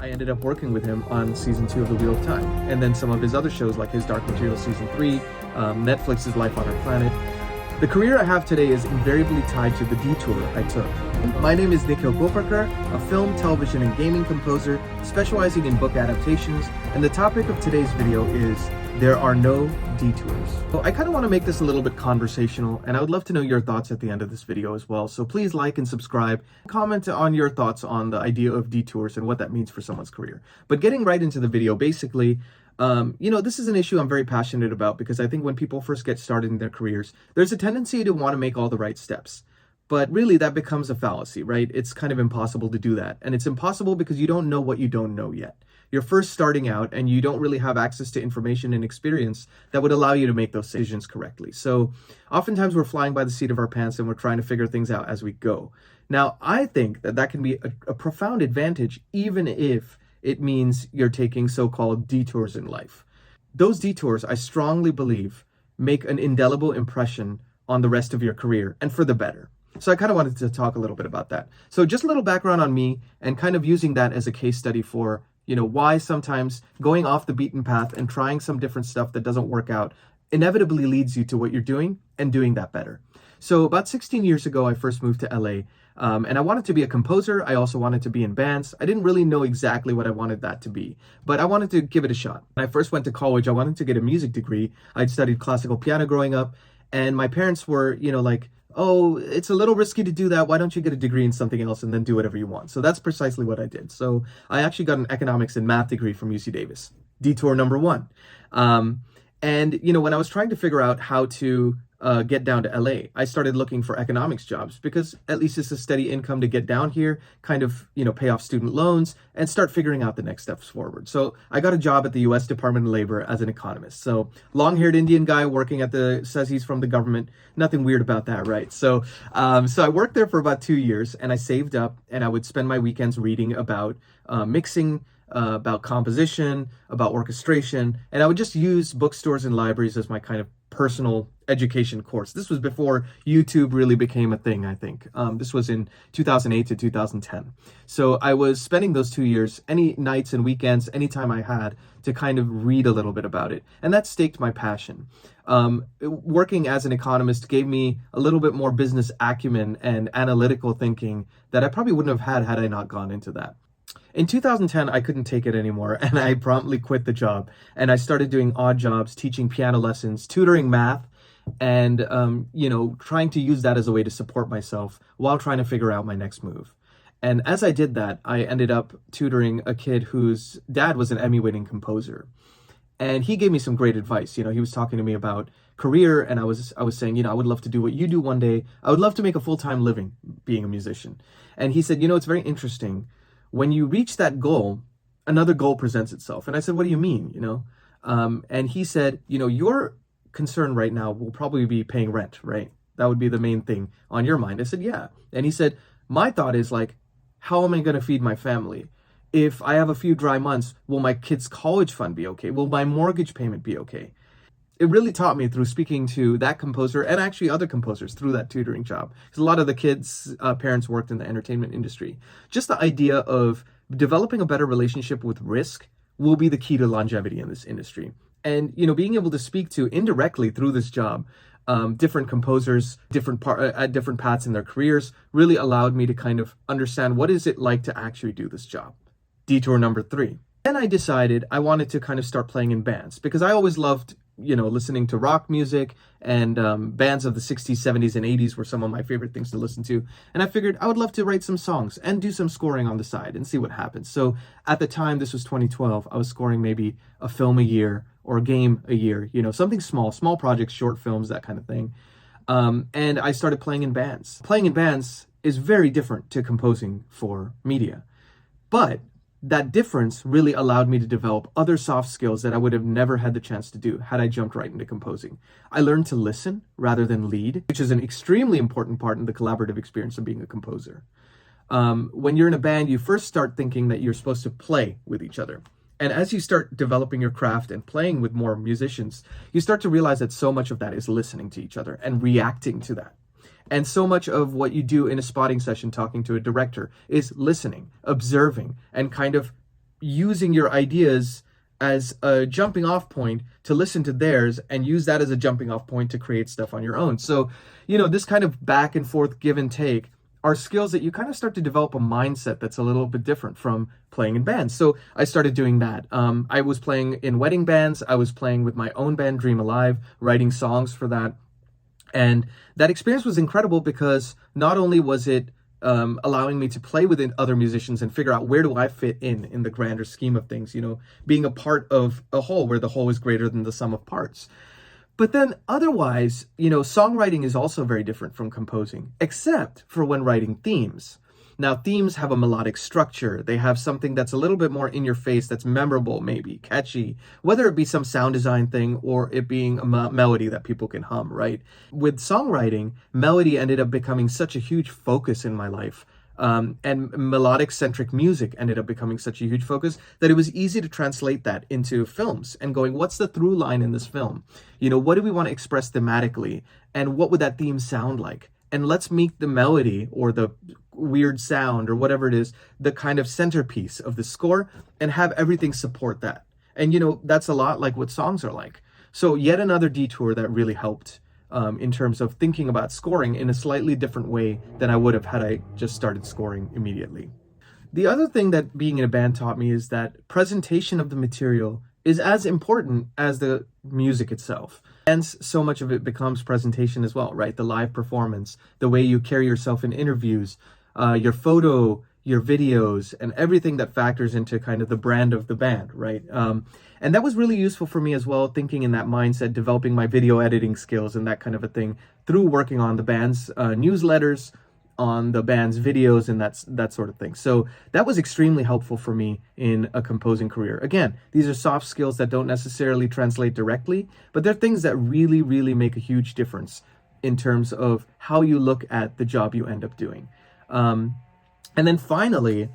I ended up working with him on season 2 of The Wheel of Time, and then some of his other shows like his Dark Materials season 3, Netflix's Life on Our Planet. The career I have today is invariably tied to the detour I took. My name is Nikhil, a film, television, and gaming composer specializing in book adaptations, and the topic of today's video is there are no detours. So I kind of want to make this a little bit conversational, and I would love to know your thoughts at the end of this video as well. So please like and subscribe, comment on your thoughts on the idea of detours and what that means for someone's career. But getting right into the video, basically, this is an issue I'm very passionate about because I think when people first get started in their careers, there's a tendency to want to make all the right steps. But really that becomes a fallacy, right? It's kind of impossible to do that. And it's impossible because you don't know what you don't know yet. You're first starting out and you don't really have access to information and experience that would allow you to make those decisions correctly. So oftentimes we're flying by the seat of our pants and we're trying to figure things out as we go. Now, I think that can be a profound advantage, even if it means you're taking so-called detours in life. Those detours, I strongly believe, make an indelible impression on the rest of your career, and for the better. So I kind of wanted to talk a little bit about that. So just a little background on me and kind of using that as a case study for, why sometimes going off the beaten path and trying some different stuff that doesn't work out inevitably leads you to what you're doing and doing that better. So about 16 years ago, I first moved to LA. And I wanted to be a composer. I also wanted to be in bands. I didn't really know exactly what I wanted that to be, but I wanted to give it a shot. When I first went to college, I wanted to get a music degree. I'd studied classical piano growing up, and my parents were, like, oh, it's a little risky to do that. Why don't you get a degree in something else and then do whatever you want? So that's precisely what I did. So I actually got an economics and math degree from UC Davis. Detour number 1. When I was trying to figure out how to get down to LA, I started looking for economics jobs because at least it's a steady income to get down here, kind of, pay off student loans and start figuring out the next steps forward. So I got a job at the US Department of Labor as an economist. So long-haired Indian guy working says he's from the government. Nothing weird about that, right? So I worked there for about 2 years and I saved up and I would spend my weekends reading about mixing, about composition, about orchestration, and I would just use bookstores and libraries as my kind of personal education course. This was before YouTube really became a thing, I think. This was in 2008 to 2010. So I was spending those 2 years, any nights and weekends, anytime I had, to kind of read a little bit about it. And that staked my passion. Working as an economist gave me a little bit more business acumen and analytical thinking that I probably wouldn't have had I not gone into that. In 2010, I couldn't take it anymore, and I promptly quit the job. And I started doing odd jobs, teaching piano lessons, tutoring math, and, trying to use that as a way to support myself while trying to figure out my next move. And as I did that, I ended up tutoring a kid whose dad was an Emmy-winning composer. And he gave me some great advice. He was talking to me about career, and I was saying, I would love to do what you do one day. I would love to make a full-time living being a musician. And he said, it's very interesting. When you reach that goal, another goal presents itself. And I said, what do you mean, And he said, your concern right now will probably be paying rent, right? That would be the main thing on your mind. I said, yeah. And he said, my thought is like, how am I going to feed my family? If I have a few dry months, will my kids' college fund be okay? Will my mortgage payment be okay? It really taught me through speaking to that composer and actually other composers through that tutoring job. Because a lot of the kids' parents worked in the entertainment industry. Just the idea of developing a better relationship with risk will be the key to longevity in this industry. And, being able to speak to indirectly through this job, different composers, at different paths in their careers really allowed me to kind of understand what is it like to actually do this job. Detour number 3. Then I decided I wanted to kind of start playing in bands because I always loved listening to rock music, and bands of the 60s, 70s, and 80s were some of my favorite things to listen to. And I figured I would love to write some songs and do some scoring on the side and see what happens. So at the time, this was 2012, I was scoring maybe a film a year or a game a year, something small projects, short films, that kind of thing. And I started playing in bands. Playing in bands is very different to composing for media. But that difference really allowed me to develop other soft skills that I would have never had the chance to do had I jumped right into composing. I learned to listen rather than lead, which is an extremely important part in the collaborative experience of being a composer. When you're in a band, you first start thinking that you're supposed to play with each other. And as you start developing your craft and playing with more musicians, you start to realize that so much of that is listening to each other and reacting to that. And so much of what you do in a spotting session talking to a director is listening, observing, and kind of using your ideas as a jumping off point to listen to theirs and use that as a jumping off point to create stuff on your own. So, this kind of back and forth give and take are skills that you kind of start to develop a mindset that's a little bit different from playing in bands. So I started doing that. I was playing in wedding bands. I was playing with my own band, Dream Alive, writing songs for that. And that experience was incredible because not only was it allowing me to play with other musicians and figure out where do I fit in the grander scheme of things, being a part of a whole where the whole is greater than the sum of parts. But then otherwise, songwriting is also very different from composing, except for when writing themes. Now, themes have a melodic structure. They have something that's a little bit more in your face, that's memorable, maybe catchy, whether it be some sound design thing or it being a melody that people can hum, right? With songwriting, melody ended up becoming such a huge focus in my life. And melodic centric music ended up becoming such a huge focus that it was easy to translate that into films and going, what's the through line in this film? What do we want to express thematically? And what would that theme sound like? And let's make the melody or the weird sound or whatever it is, the kind of centerpiece of the score, and have everything support that. And, that's a lot like what songs are like. So yet another detour that really helped in terms of thinking about scoring in a slightly different way than I would have had I just started scoring immediately. The other thing that being in a band taught me is that presentation of the material is as important as the music itself. And so much of it becomes presentation as well, right? The live performance, the way you carry yourself in interviews, your photo, your videos, and everything that factors into kind of the brand of the band, right? And that was really useful for me as well, thinking in that mindset, developing my video editing skills and that kind of a thing through working on the band's newsletters, on the band's videos, and that sort of thing. So that was extremely helpful for me in a composing career. Again, these are soft skills that don't necessarily translate directly, but they're things that really, really make a huge difference in terms of how you look at the job you end up doing. And then finally,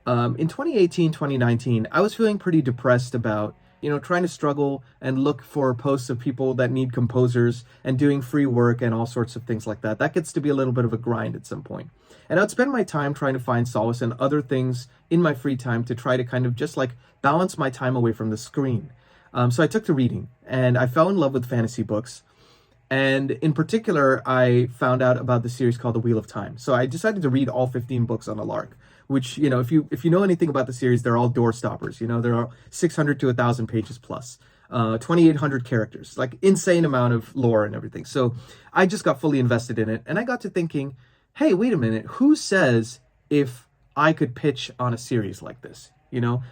in 2018, 2019, I was feeling pretty depressed about trying to struggle and look for posts of people that need composers and doing free work and all sorts of things like that. That gets to be a little bit of a grind at some point. And I'd spend my time trying to find solace in other things in my free time to try to kind of just like balance my time away from the screen. So I took to reading, and I fell in love with fantasy books. And in particular, I found out about the series called The Wheel of Time. So I decided to read all 15 books on a lark, which, if you know anything about the series, they're all door stoppers. There are 600 to 1,000 pages plus, 2,800 characters, like insane amount of lore and everything. So I just got fully invested in it. And I got to thinking, hey, wait a minute, who says if I could pitch on a series like this?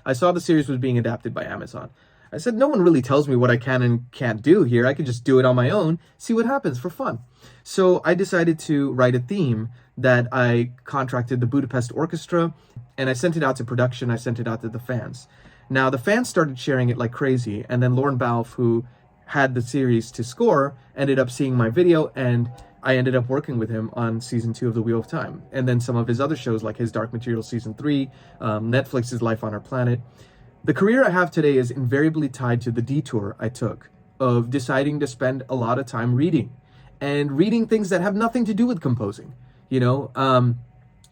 I saw the series was being adapted by Amazon. I said, no one really tells me what I can and can't do here. I could just do it on my own, see what happens for fun. So I decided to write a theme that I contracted the Budapest Orchestra, and I sent it out to production. I sent it out to the fans. Now, the fans started sharing it like crazy, and then Lorne Balfe, who had the series to score, ended up seeing my video, and I ended up working with him on season 2 of The Wheel of Time, and then some of his other shows like his Dark Materials season 3, Netflix's Life on Our Planet. The career I have today is invariably tied to the detour I took of deciding to spend a lot of time reading, and reading things that have nothing to do with composing,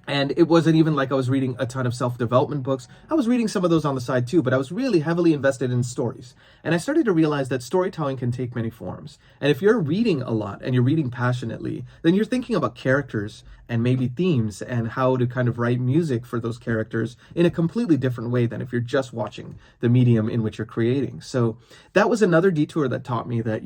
and it wasn't even like I was reading a ton of self-development books. I was reading some of those on the side too, but I was really heavily invested in stories. And I started to realize that storytelling can take many forms. And if you're reading a lot and you're reading passionately, then you're thinking about characters and maybe themes and how to kind of write music for those characters in a completely different way than if you're just watching the medium in which you're creating. So that was another detour that taught me that,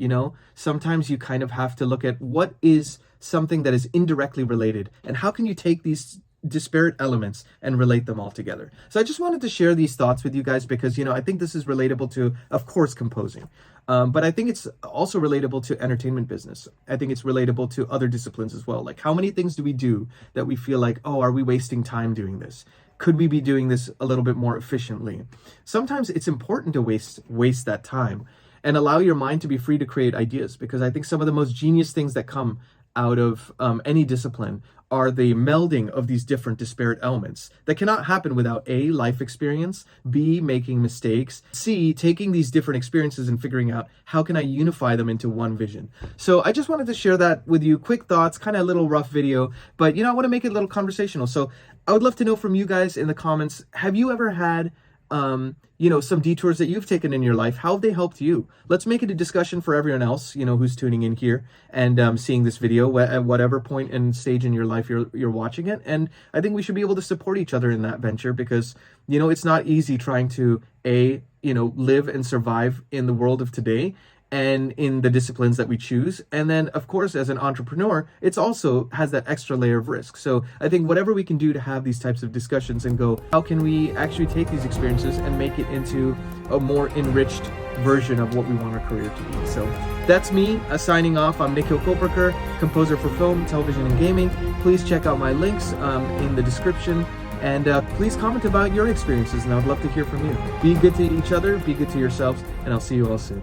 sometimes you kind of have to look at what is something that is indirectly related and how can you take these disparate elements and relate them all together. So I just wanted to share these thoughts with you guys because, I think this is relatable to, of course, composing. But I think it's also relatable to entertainment business. I think it's relatable to other disciplines as well. Like, how many things do we do that we feel like, oh, are we wasting time doing this? Could we be doing this a little bit more efficiently? Sometimes it's important to waste that time and allow your mind to be free to create ideas, because I think some of the most genius things that come out of any discipline are the melding of these different disparate elements that cannot happen without A, life experience, B, making mistakes, C, taking these different experiences and figuring out how can I unify them into one vision. So I just wanted to share that with you. Quick thoughts, kind of a little rough video, but I want to make it a little conversational. So I would love to know from you guys in the comments, have you ever had some detours that you've taken in your life. How have they helped you? Let's make it a discussion for everyone else, who's tuning in here and seeing this video at whatever point and stage in your life you're watching it. And I think we should be able to support each other in that venture because, it's not easy trying to, live and survive in the world of today and in the disciplines that we choose. And then, of course, as an entrepreneur, it's also has that extra layer of risk. So I think whatever we can do to have these types of discussions and go, how can we actually take these experiences and make it into a more enriched version of what we want our career to be. So that's me signing off. I'm Nikhil Koparkar, composer for film, television, and gaming. Please check out my links in the description. And please comment about your experiences, and I would love to hear from you. Be good to each other, be good to yourselves, and I'll see you all soon.